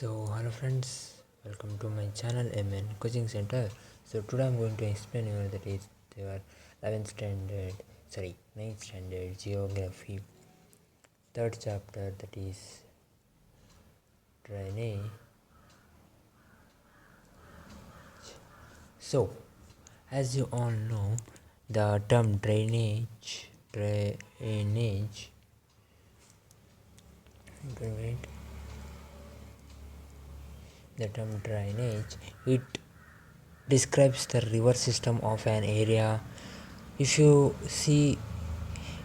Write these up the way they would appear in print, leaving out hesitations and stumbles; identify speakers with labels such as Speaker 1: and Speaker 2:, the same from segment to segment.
Speaker 1: Hello friends, welcome to my channel MN Coaching Center. So today I'm going to explain you that is your 9th standard geography, third chapter, that is drainage. So as you all know, the term drainage, the term drainage, it describes the river system of an area. If you see,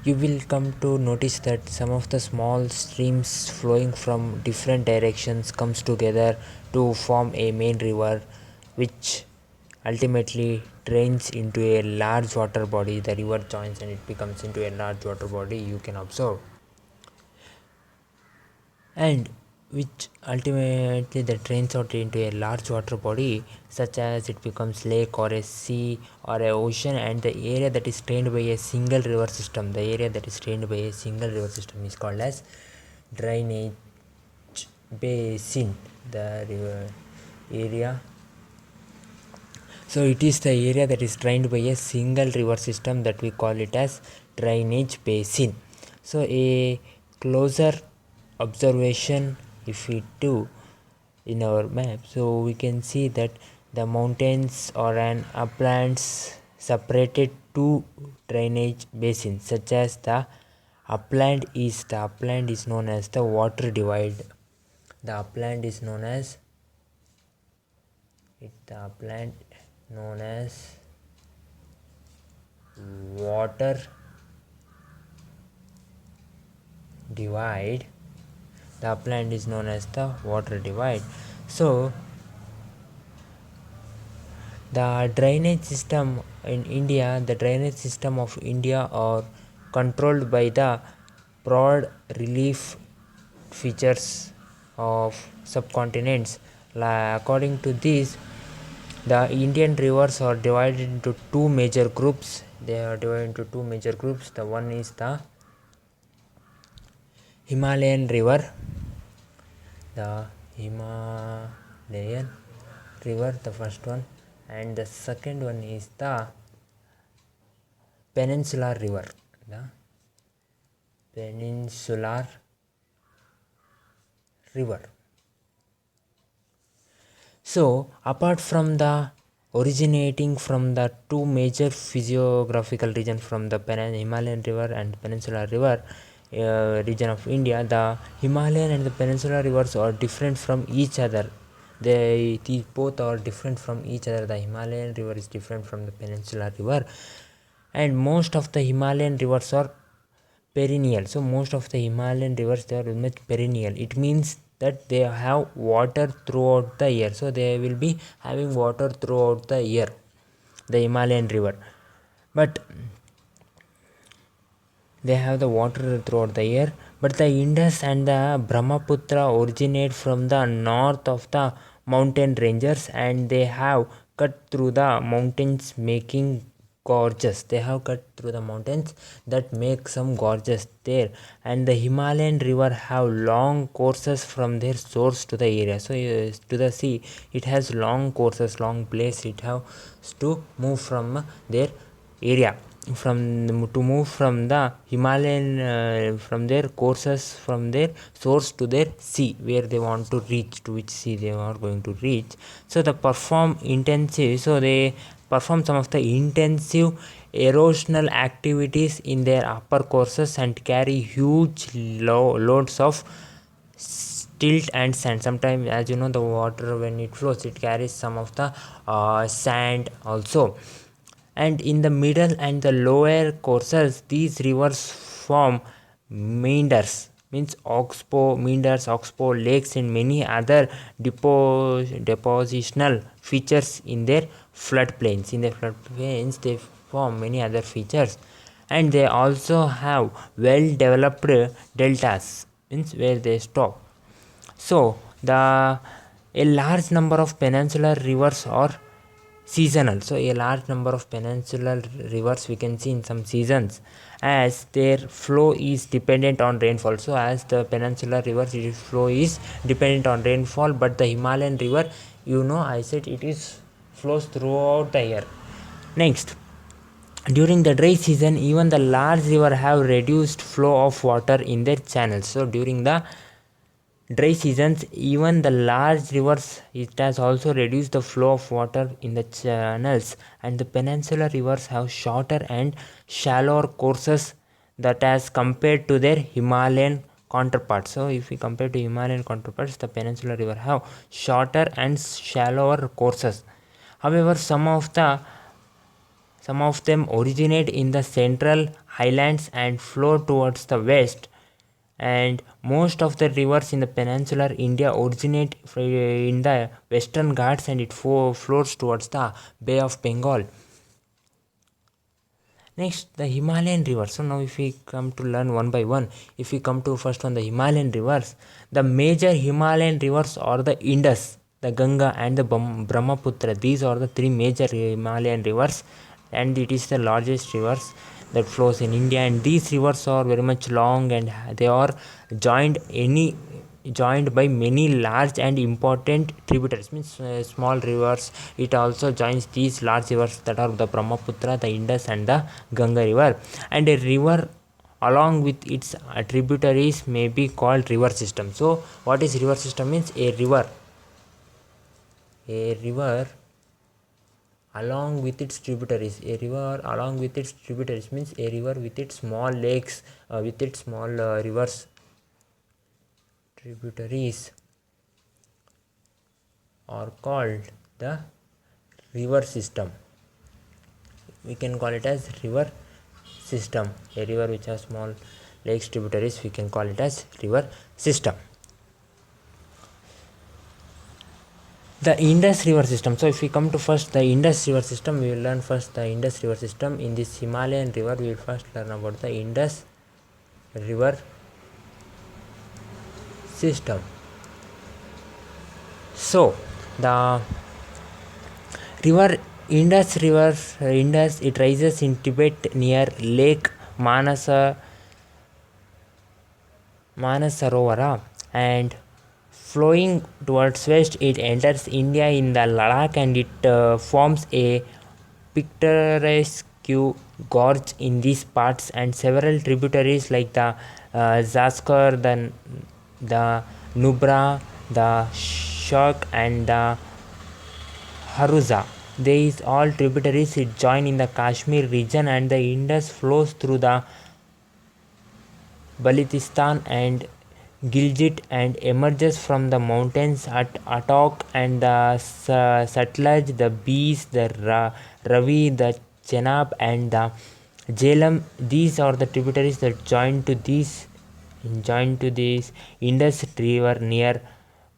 Speaker 1: you will come to notice that some of the small streams flowing from different directions comes together to form a main river, which ultimately drains into a large water body. The river joins and it becomes into a large water body, you can observe, and which ultimately that drains out into a large water body, such as it becomes lake or a sea or a ocean. And the area that is drained by a single river system, is called as drainage basin. The river area, so it is the area that is drained by a single river system, that we call it as drainage basin. So a closer observation, if we do in our map, so we can see that the mountains or an uplands separated two drainage basins, such as the upland is known as the water divide. The upland is known as water divide. The upland is known as the water divide. So the drainage system of India are controlled by the broad relief features of subcontinents. According to this, the Indian rivers are divided into two major groups. The one is the Himalayan River, the first one, and the second one is the Peninsular River, So apart from the originating from the two major physiographical regions, from the Himalayan River and Peninsular River region of India, the Himalayan and the Peninsular Rivers are different from each other. They both are different from each other. The Himalayan River is different from the Peninsular River, and most of the Himalayan rivers are perennial. So most of the Himalayan rivers, they are very much perennial. It means that they have water throughout the year. So they will be having water throughout the year, the Himalayan River. But they have the water throughout the year. But the Indus and the Brahmaputra originate from the north of the mountain ranges, and they have cut through the mountains, making gorges. They have cut through the mountains that make some gorges there. And the Himalayan River have long courses from their source to the area. So to the sea, it has long courses, long place it has to move from their area, to move from the Himalayan from their courses, from their source to their sea, where they want to reach, to which sea they are going to reach. So they perform some of the intensive erosional activities in their upper courses and carry huge loads of silt and sand. Sometimes, as you know, the water, when it flows, it carries some of the sand also. And in the middle and the lower courses, these rivers form meanders, oxbow lakes, and many other depositional features in their floodplains. They form many other features, and they also have well developed deltas, where they stop. So a large number of peninsular rivers are seasonal. So a large number of peninsular rivers we can see in some seasons as their flow is dependent on rainfall. So as the peninsular rivers, its flow is dependent on rainfall, but the Himalayan river, I said it is flows throughout the year. Next, during the dry season, even the large river have reduced flow of water in their channels. So during the dry seasons, even the large rivers, it has also reduced the flow of water in the channels, and the peninsular rivers have shorter and shallower courses that as compared to their Himalayan counterparts. So if we compare to Himalayan counterparts, the peninsular river have shorter and shallower courses. However, some of them originate in the central highlands and flow towards the west, and most of the rivers in the peninsular India originate in the western Ghats, and it flows towards the Bay of Bengal. Next, the Himalayan River. So now if we come to learn one by one, if we come to first one, the Himalayan rivers, the major Himalayan rivers are the Indus, the Ganga and the Brahmaputra. These are the three major Himalayan rivers, and it is the largest rivers that flows in India, and these rivers are very much long, and they are joined by many large and important tributaries, means small rivers. It also joins these large rivers that are the Brahmaputra, the Indus and the Ganga river, and a river along with its tributaries may be called river system. So what is river system? Means a river along with its tributaries. A river along with its tributaries means a river with its small lakes, with its small rivers tributaries are called the river system. We can call it as river system. A river which has small lakes tributaries, we can call it as river system. The Indus River system. So if we come to first the Indus River system, we will learn first the Indus River system. In this Himalayan river, we will first learn about the Indus River system. So the river Indus, it rises in Tibet near Lake Manasarovara, and flowing towards west, it enters India in the Ladakh, and it forms a picturesque gorge in these parts, and several tributaries like the Zaskar, the Nubra, the Shok and the Haruza. These all tributaries it join in the Kashmir region, and the Indus flows through the Baltistan and Gilgit and emerges from the mountains at Attock and the Satluj, the Beas, the Ravi, the Chenab and the Jhelum. These are the tributaries that join to this Indus River near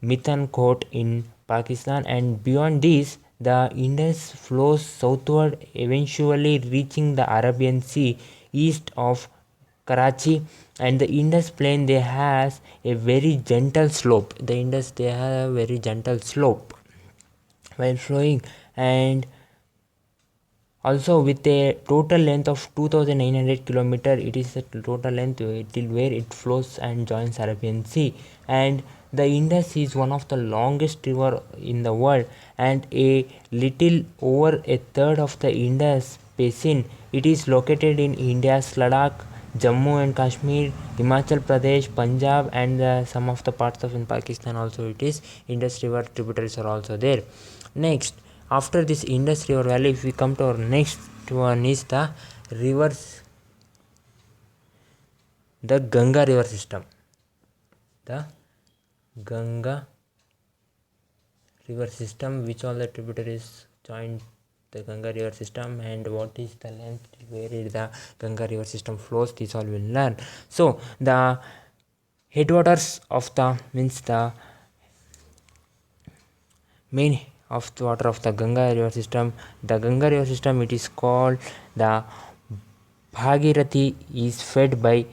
Speaker 1: Mithankot in Pakistan, and beyond this the Indus flows southward, eventually reaching the Arabian Sea east of Karachi. And the Indus plain, they has a very gentle slope. The Indus, they have a very gentle slope while flowing, and also with a total length of 2900 km. It is the total length till where it flows and joins Arabian Sea. And the Indus is one of the longest river in the world, and a little over a third of the Indus basin, it is located in India's Ladakh, Jammu and Kashmir, Himachal Pradesh, Punjab, and some of the parts of in Pakistan also. It is Indus River tributaries are also there. Next, after this Indus River valley, if we come to our next one is the rivers, the Ganga River system. The Ganga River system, which all the tributaries join the Ganga River system, and what is the length where the Ganga River system flows, this all will learn. So the headwaters of the main of the water of the Ganga River system, it is called the Bhagirathi, is fed by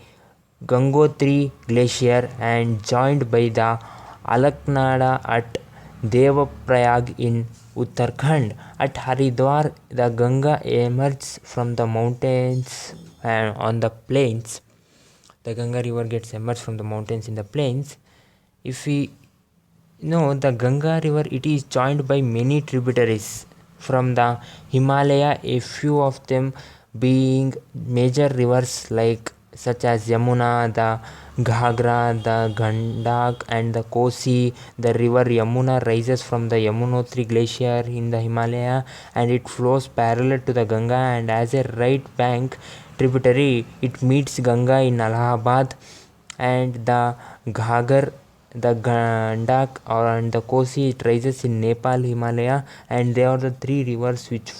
Speaker 1: Gangotri Glacier and joined by the Alaknanda at Devaprayag in Uttarakhand. At Haridwar, the Ganga emerges from the mountains and on the plains. The Ganga river gets emerged from the mountains in the plains. If we know the Ganga river, it is joined by many tributaries from the Himalaya, a few of them being major rivers like such as Yamuna, the Ghagra, the Gandak and the Kosi. The river Yamuna rises from the Yamunotri glacier in the Himalaya and it flows parallel to the Ganga, and as a right bank tributary it meets Ganga in Allahabad. And the Ghagar, the Gandak and the Kosi, it rises in Nepal, Himalaya, and they are the three rivers which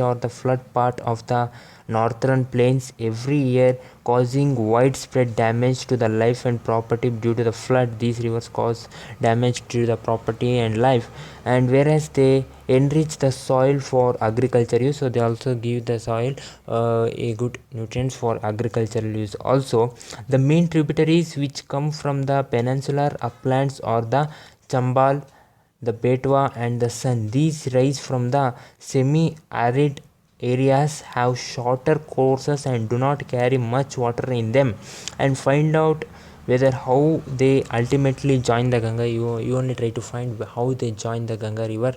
Speaker 1: are the flood part of the northern plains every year, causing widespread damage to the life and property due to the flood. These rivers cause damage to the property and life, and whereas they enrich the soil for agriculture use, so they also give the soil a good nutrients for agricultural use. Also, the main tributaries which come from the peninsular uplands are the Chambal, the Betwa and the Sun. These rise from the semi-arid areas, have shorter courses and do not carry much water in them. And find out whether how they ultimately join the Ganga. You only try to find how they join the Ganga river.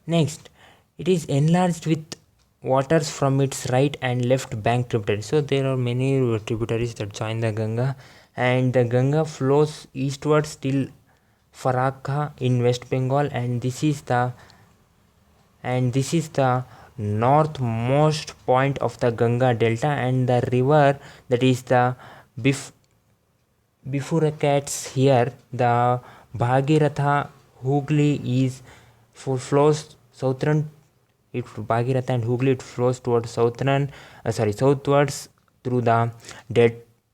Speaker 1: Next, it is enlarged with waters from its right and left bank tributaries. So there are many tributaries that join the Ganga, and the Ganga flows eastwards till Farakka in West Bengal, and this is the northmost point of the Ganga delta, and the river that is the bifurcates here. The Bhagiratha Hooghly flows southern. It Bhagiratha and Hooghly, it flows towards southwards through the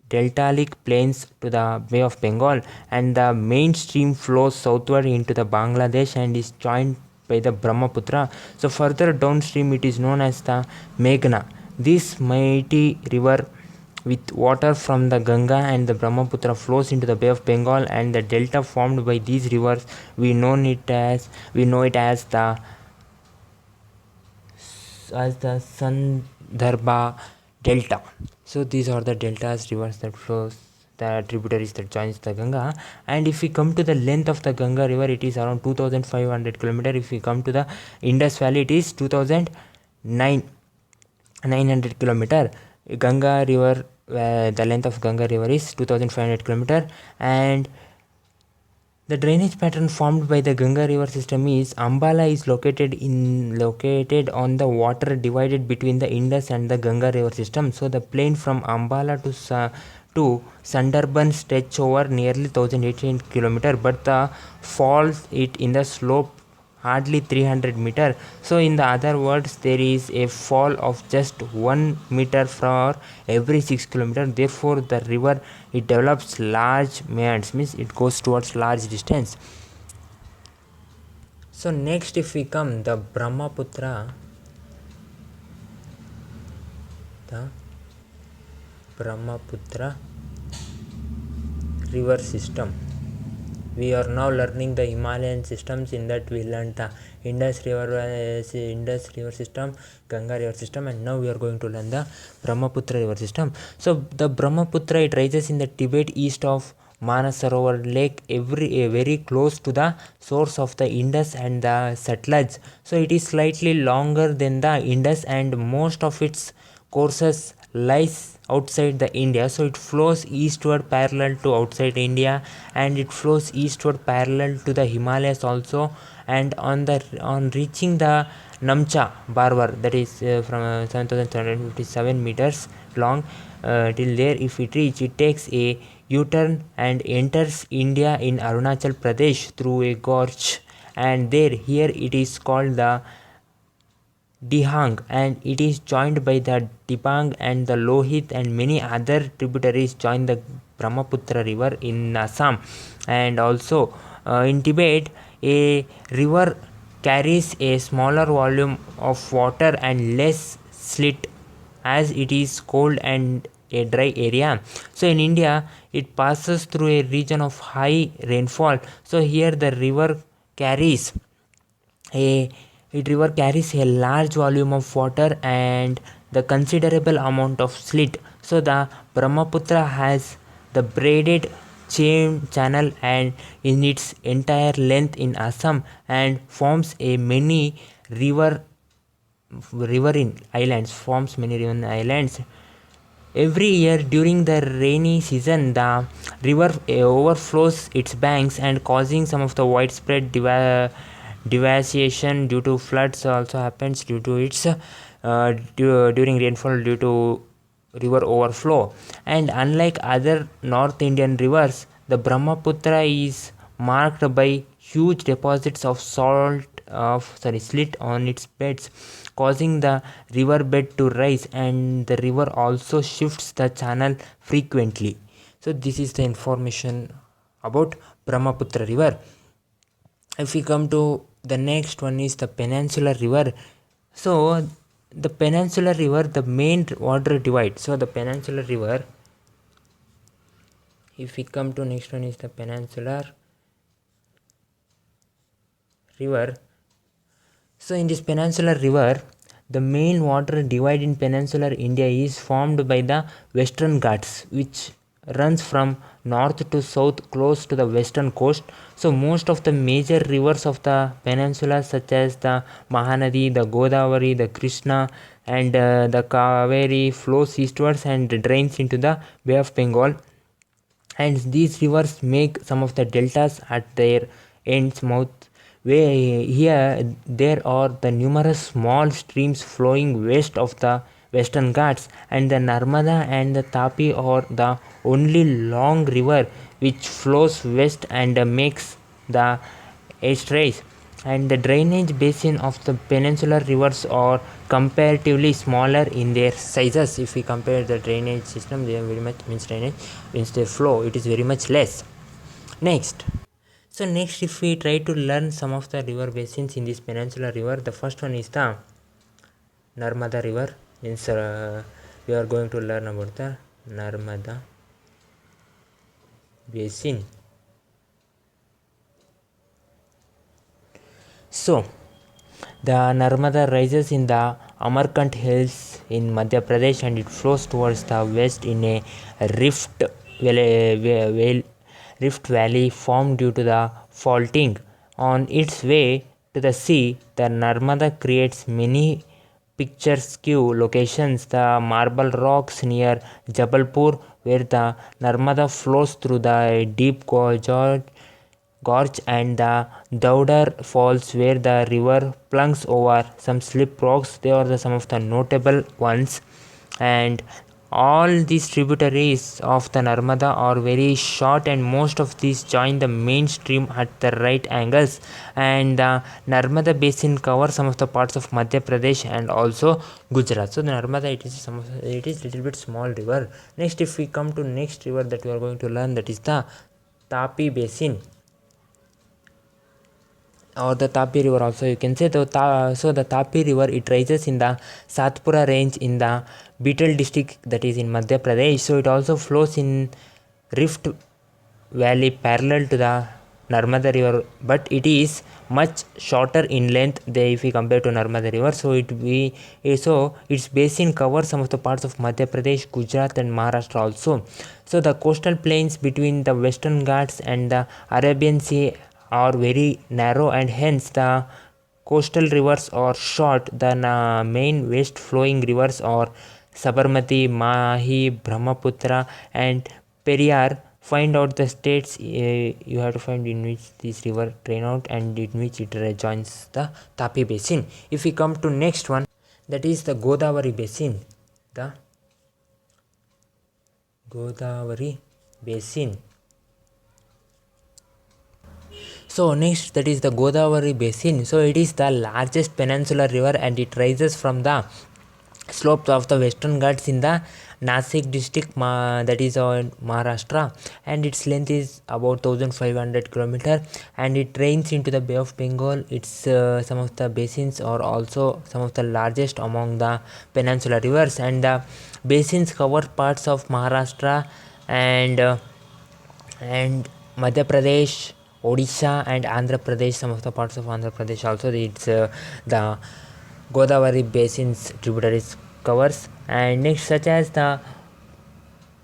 Speaker 1: deltaic plains to the Bay of Bengal, and the main stream flows southward into the Bangladesh and is joined by the Brahmaputra. So further downstream it is known as the Meghna. This mighty river with water from the Ganga and the Brahmaputra flows into the Bay of Bengal, and the delta formed by these rivers we know it as the Sandarbha Delta. So these are the deltas, rivers that flows, the tributaries that joins the Ganga. And if we come to the length of the Ganga river, it is around 2500 km. If we come to the Indus Valley, it is 2900 km. Ganga river, the length of Ganga river is 2500 km, and the drainage pattern formed by the Ganga river system is Ambala is located on the water divided between the Indus and the Ganga river system. So the plain from Ambala to Sundarban stretch over nearly 1800 km, but the falls it in the slope hardly 300 meter. So in the other words, there is a fall of just 1 meter for every 6 km. Therefore the river, it develops large meanders, means it goes towards large distance. So next, if we come the Brahmaputra river system. We are now learning the Himalayan systems. In that we learned the Indus River system, Ganga river system, and now we are going to learn the Brahmaputra river system. So the Brahmaputra, it rises in the Tibet east of Manasarovar Lake, very close to the source of the Indus and the Satluj. So it is slightly longer than the Indus, and most of its courses lies outside the India. So it flows eastward parallel to outside India, and it flows eastward parallel to the Himalayas also. And on reaching the Namcha Barwar, that is from 7757 meters long, till there if it reach, it takes a U-turn and enters India in Arunachal Pradesh through a gorge, and here it is called the Dihang, and it is joined by the Dibang and the Lohit, and many other tributaries join the Brahmaputra river in Assam. And also in Tibet, a river carries a smaller volume of water and less slit, as it is cold and a dry area. So in India, it passes through a region of high rainfall. So here the river carries a large volume of water and the considerable amount of slit. So the Brahmaputra has the braided channel and in its entire length in Assam and forms a many riverine islands. Every year during the rainy season, the river overflows its banks and causing some of the widespread devastation due to floods also happens due to its during rainfall due to river overflow. And unlike other North Indian rivers, the Brahmaputra is marked by huge deposits of slit on its beds, causing the river bed to rise, and the river also shifts the channel frequently. So this is the information about Brahmaputra river. If we come to the next one is the Peninsular River. So the Peninsular River, the main water divide. So the Peninsular River, if we come to next one is the Peninsular River. So in this Peninsular River, the main water divide in peninsular India is formed by the Western Ghats, which runs from north to south close to the western coast. So most of the major rivers of the peninsula such as the Mahanathi, the Godavari, the Krishna and the Kaveri flows eastwards and drains into the Bay of Bengal, and these rivers make some of the deltas at their ends mouth, where here there are the numerous small streams flowing west of the Western Ghats, and the Narmada and the Tapi are the only long river which flows west and makes the estuaries. And the drainage basin of the peninsular rivers are comparatively smaller in their sizes. If we compare the drainage system, they are very much means their flow, it is very much less. Next, if we try to learn some of the river basins in this peninsular river, the first one is the Narmada River. Means we are going to learn about the Narmada Basin. So the Narmada rises in the Amarkant Hills in Madhya Pradesh and it flows towards the west in a rift valley formed due to the faulting. On its way to the sea, the Narmada creates many picturesque locations. The marble rocks near Jabalpur, where the Narmada flows through the deep gorge, and the Daudar Falls, where the river plunges over some slip rocks. They are some of the notable ones, and all these tributaries of the Narmada are very short, and most of these join the main stream at the right angles. And the Narmada Basin covers some of the parts of Madhya Pradesh and also Gujarat. So the Narmada, it is little bit small river. Next, if we come to next river that we are going to learn, that is the Tapi Basin, or the Tapi River also you can say. So the Tapi River, it rises in the Satpura range in the Beetle district, that is in Madhya Pradesh. So it also flows in Rift Valley parallel to the Narmada River, but it is much shorter in length if we compare to Narmada River. So its basin covers some of the parts of Madhya Pradesh, Gujarat and Maharashtra also. So the coastal plains between the Western Ghats and the Arabian Sea are very narrow, and hence the coastal rivers are short. The main west flowing rivers are Sabarmati, Mahi, Brahmaputra and Periyar. Find out the states you have to find in which this river drain out and in which it joins the Tapi Basin. If we come to next one, that is the Godavari Basin. The Godavari Basin. So next, that is the Godavari Basin. So it is the largest peninsular river and it rises from the slopes of the Western Ghats in the Nasik district, that is on Maharashtra, and its length is about 1500 kilometer, and it drains into the Bay of Bengal. It's some of the basins are also some of the largest among the Peninsular Rivers, and the basins cover parts of Maharashtra and Madhya Pradesh, Odisha, and Andhra Pradesh. Some of the parts of Andhra Pradesh also. It's the Godavari Basin's tributaries covers, and next such as the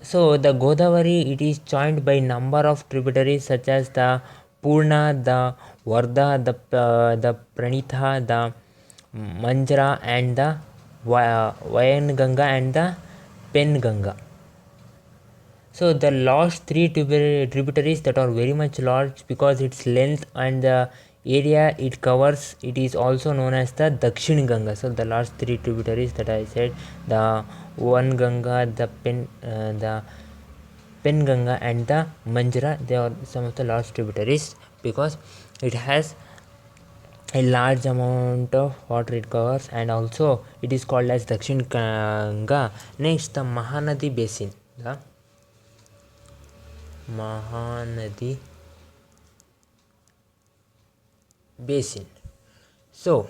Speaker 1: Godavari, it is joined by number of tributaries such as the Purna, the Vardha, the Pranitha, the Manjra, and the Vayan Ganga and the Pen Ganga. So the last three tributaries that are very much large because its length and the area it covers, it is also known as the Dakshin Ganga. So the last three tributaries that I said, the One Ganga, the Pen Ganga and the Manjra, they are some of the last tributaries because it has a large amount of water it covers, and also it is called as Dakshin Ganga. Next, the Mahanathi Basin. The Mahanathi Basin. So,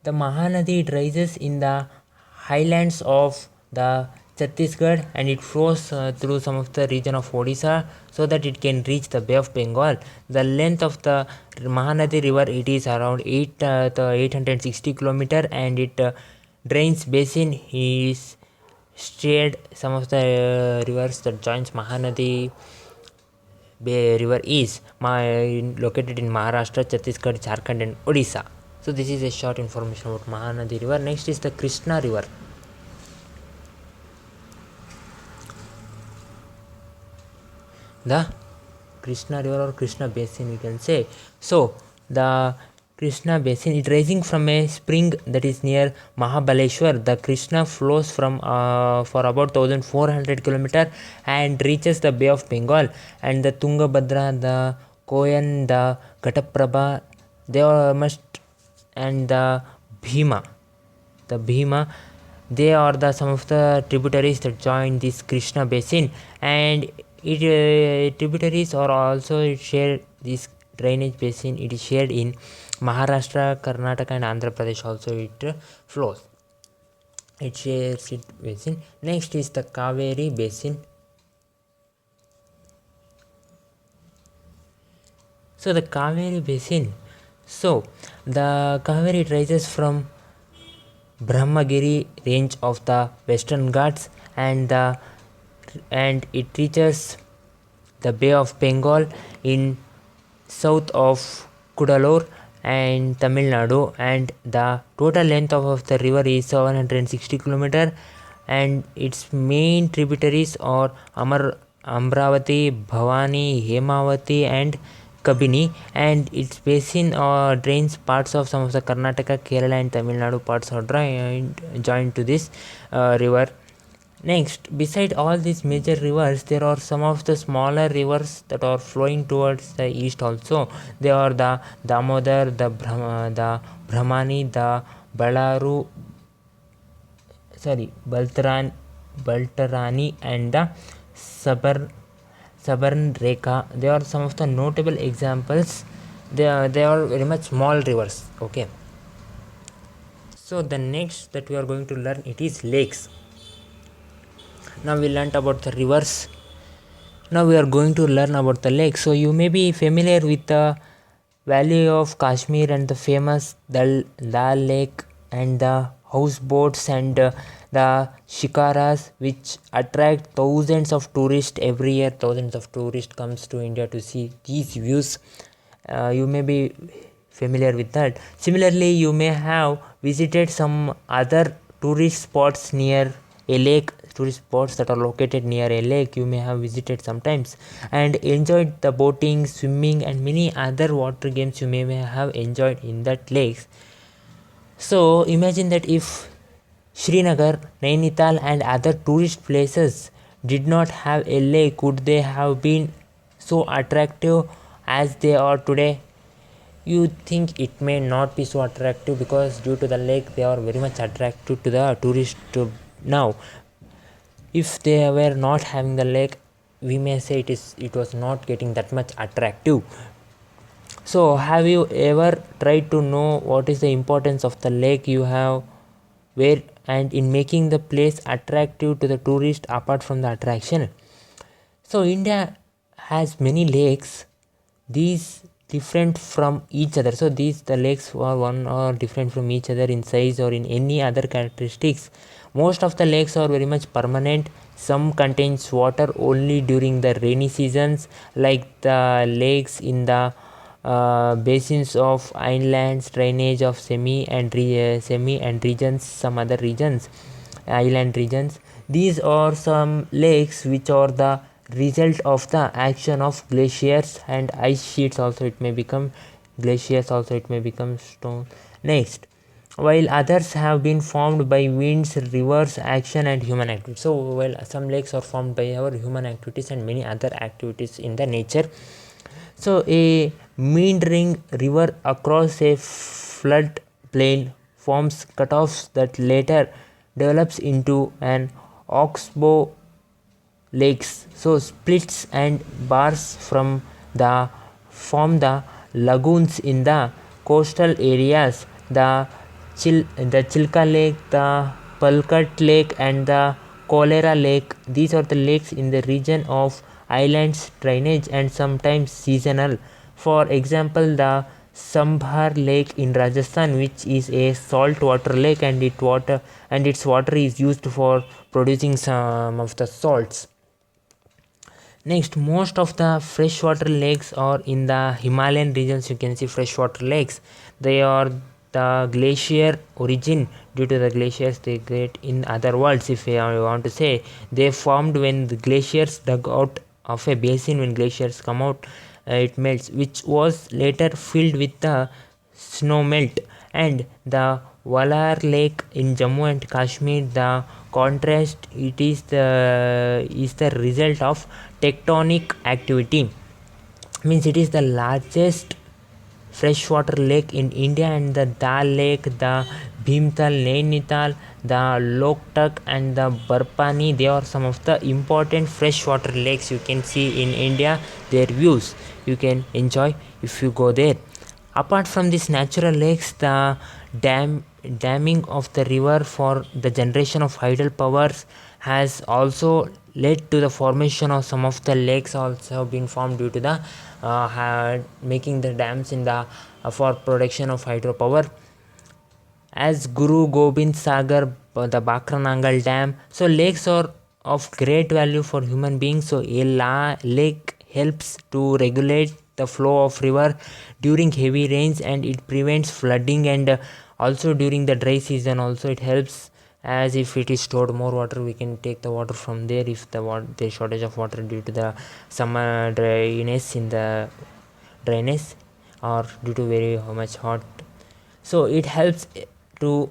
Speaker 1: the Mahanathi it rises in the highlands of the Chhattisgarh, and it flows through some of the region of Odisha so that it can reach the Bay of Bengal. The length of the Mahanathi River, it is around 860 kilometer, and it drains basin is shared some of the rivers that joins Mahanathi River is located in Maharashtra, Chhattisgarh, Jharkhand and Odisha. So this is a short information about Mahanathi River. Next is the Krishna River. The Krishna River or Krishna Basin, we can say. So the Krishna Basin, it rising from a spring that is near Mahabaleshwar. The Krishna flows from for about 1400 kilometer and reaches the Bay of Bengal, and the Tungabhadra, the Koyan, the Ghataprabha, they are must, and the Bhima, they are the some of the tributaries that join this Krishna Basin, and it tributaries are also shared. This drainage basin, it is shared in Maharashtra, Karnataka and Andhra Pradesh also it flows. It shares its basin. Next is the Kaveri Basin. So the Kaveri Basin, so the Kaveri rises from Brahmagiri range of the Western Ghats, and it reaches the Bay of Bengal in south of Kudalur and Tamil Nadu, and the total length of the river is 760 km, and its main tributaries are Amravati, Bhavani, Hemavati and Kabini, and its basin drains parts of some of the Karnataka, Kerala and Tamil Nadu parts are joined to this river. Next, beside all these major rivers, there are some of the smaller rivers that are flowing towards the east also. They are the Damodar, the Brahmani, the Baltarani and the Sabarn Rekha. They are some of the notable examples. They are very much small rivers. Okay. So the next that we are going to learn, it is lakes. Now we learnt about the rivers. Now we are going to learn about the lakes. So you may be familiar with the Valley of Kashmir and the famous Dal Lake and the houseboats and the shikaras, which attract thousands of tourists every year. Thousands of tourists comes to India to see these views. You may be familiar with that. Similarly, you may have visited some other tourist spots near a lake. Tourist spots that are located near a lake, you may have visited sometimes and enjoyed the boating, swimming and many other water games you may have enjoyed in that lakes. So imagine that if Srinagar, Nainital and other tourist places did not have a lake, would they have been so attractive as they are today? You think it may not be so attractive because due to the lake they are very much attractive to the tourist now. if they were not having the lake, we may say it was not getting that much attractive. So have you ever tried to know what is the importance of the lake you have where and in making the place attractive to the tourist apart from the attraction? So India has many lakes, these different from each other. So these the lakes are one or different from each other in size or in any other characteristics. Most of the lakes are very much permanent. Some contains water only during the rainy seasons, like the lakes in the basins of inlands, drainage of semi and regions, some other regions, island regions. These are some lakes which are the result of the action of glaciers and ice sheets. Also it may become glaciers, also it may become stone. Next, while others have been formed by winds, rivers, action and human activity. So while some lakes are formed by our human activities and many other activities in the nature. So a meandering river across a flood plain forms cutoffs that later develops into an oxbow lakes. So splits and bars from the form the lagoons in the coastal areas. The Chilka Lake, the Palkat Lake and the Cholera Lake. These are the lakes in the region of islands, drainage and sometimes seasonal. For example, the Sambhar Lake in Rajasthan, which is a saltwater lake, and its water is used for producing some of the salts. Next, most of the freshwater lakes are in the Himalayan regions. You can see freshwater lakes. They are the glacier origin. Due to the glaciers they get, in other words, if I want to say, they formed when the glaciers dug out of a basin. When glaciers come out, it melts, which was later filled with the snow melt. And the Walar Lake in Jammu and Kashmir, the contrast, it is the result of tectonic activity. Means it is the largest freshwater lake in India, and the Dal Lake, the Bhimtal, Nainital, the Loktak and the Barpani, they are some of the important freshwater lakes you can see in India. Their views you can enjoy if you go there. Apart from these natural lakes, the damming of the river for the generation of hydel powers has also led to the formation of some of the lakes also have been formed due to the making the dams in the for production of hydropower, as Guru Gobind Sagar, the Bakranangal Dam. So lakes are of great value for human beings. So a lake helps to regulate the flow of river during heavy rains, and it prevents flooding, and also during the dry season also it helps, as if it is stored more water we can take the water from there if the shortage of water due to the summer dryness in the dryness or due to very much hot. So it helps to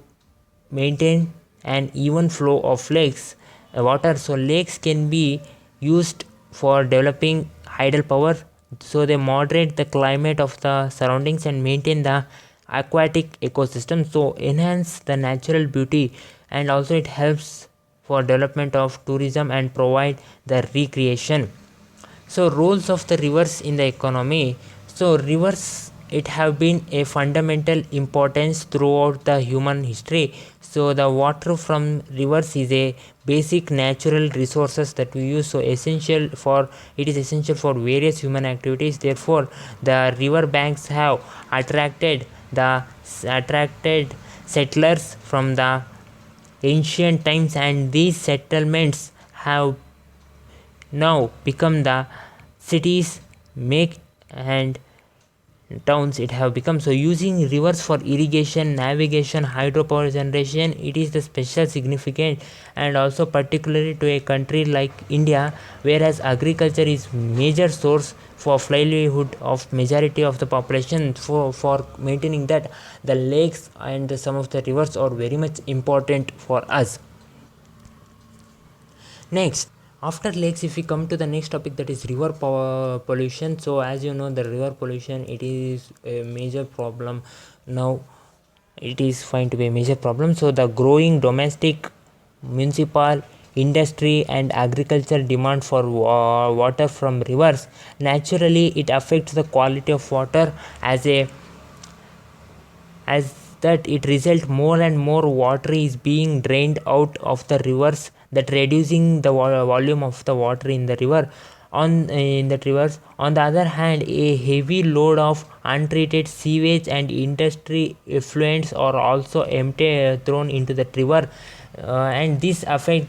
Speaker 1: maintain an even flow of lakes water. So lakes can be used for developing hydel power. So they moderate the climate of the surroundings and maintain the aquatic ecosystem, so enhance the natural beauty, and also it helps for development of tourism and provide the recreation. So roles of the rivers in the economy. So rivers, it have been a fundamental importance throughout the human history. So the water from rivers is a basic natural resources that we use. So it is essential for various human activities. Therefore the river banks have attracted attracted settlers from the ancient times, and these settlements have now become the cities make and towns it have become. So using rivers for irrigation, navigation, hydropower generation, it is the special significant, and also particularly to a country like India, whereas agriculture is major source for livelihood of majority of the population. For maintaining that, the lakes and some of the rivers are very much important for us. Next, after lakes, if we come to the next topic, that is river pollution. So as you know, the river pollution, it is a major problem now. It is found to be a major problem. So the growing domestic, municipal, industry and agriculture demand for water from rivers. Naturally, it affects the quality of water as that it result more and more water is being drained out of the rivers, that reducing the volume of the water in the river on in the rivers. On the other hand, a heavy load of untreated sewage and industry effluents are also thrown into the river, and this affect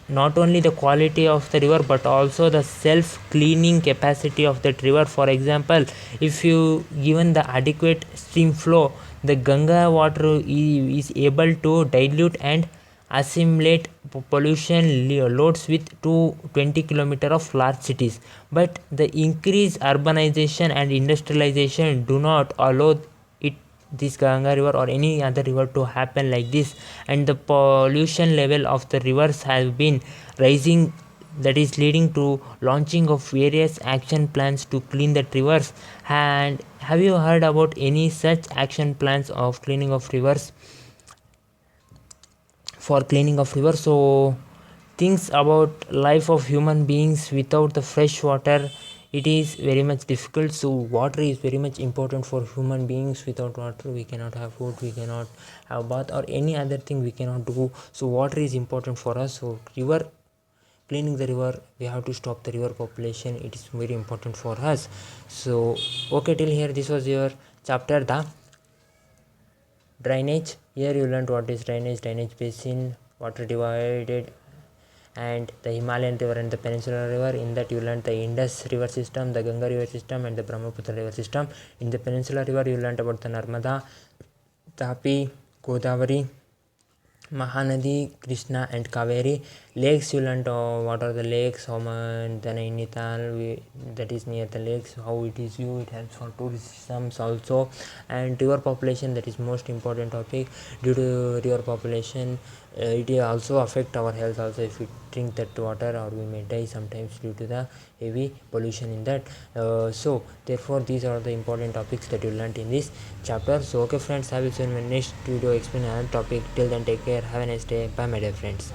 Speaker 1: not only the quality of the river but also the self cleaning capacity of that river. For example, if you given the adequate stream flow, the Ganga water is able to dilute and assimilate pollution loads with 220 kilometers of large cities. But the increased urbanization and industrialization do not allow it this Ganga river or any other river to happen like this, and the pollution level of the rivers has been rising, that is leading to launching of various action plans to clean the rivers. And have you heard about any such action plans of cleaning of rivers, for cleaning of rivers? So things about life of human beings without the fresh water, it is very much difficult. So water is very much important for human beings. Without water we cannot have food, we cannot have bath or any other thing we cannot do. So water is important for us. So river, cleaning the river, we have to stop the river population, it is very important for us. So okay, till here this was your chapter, the drainage. Here you learned what is drainage basin, water divided, and the Himalayan River and the Peninsular River. In that you learned the Indus River system, the Ganga River system, and the Brahmaputra River system. In the Peninsular River you learned about the Narmada, Tapi, Godavari, Mahanathi, Krishna, and Kaveri. Lakes you learned what are the lakes, how much the Nainital that is near the lakes, how it is used, it helps for tourism also. And river population, that is most important topic. Due to river population, it also affect our health also. If we drink that water, or we may die sometimes due to the heavy pollution in that. So therefore these are the important topics that you learned in this chapter. So okay friends, I will see you in my next video explain another topic. Till then, take care, have a nice day, bye my dear friends.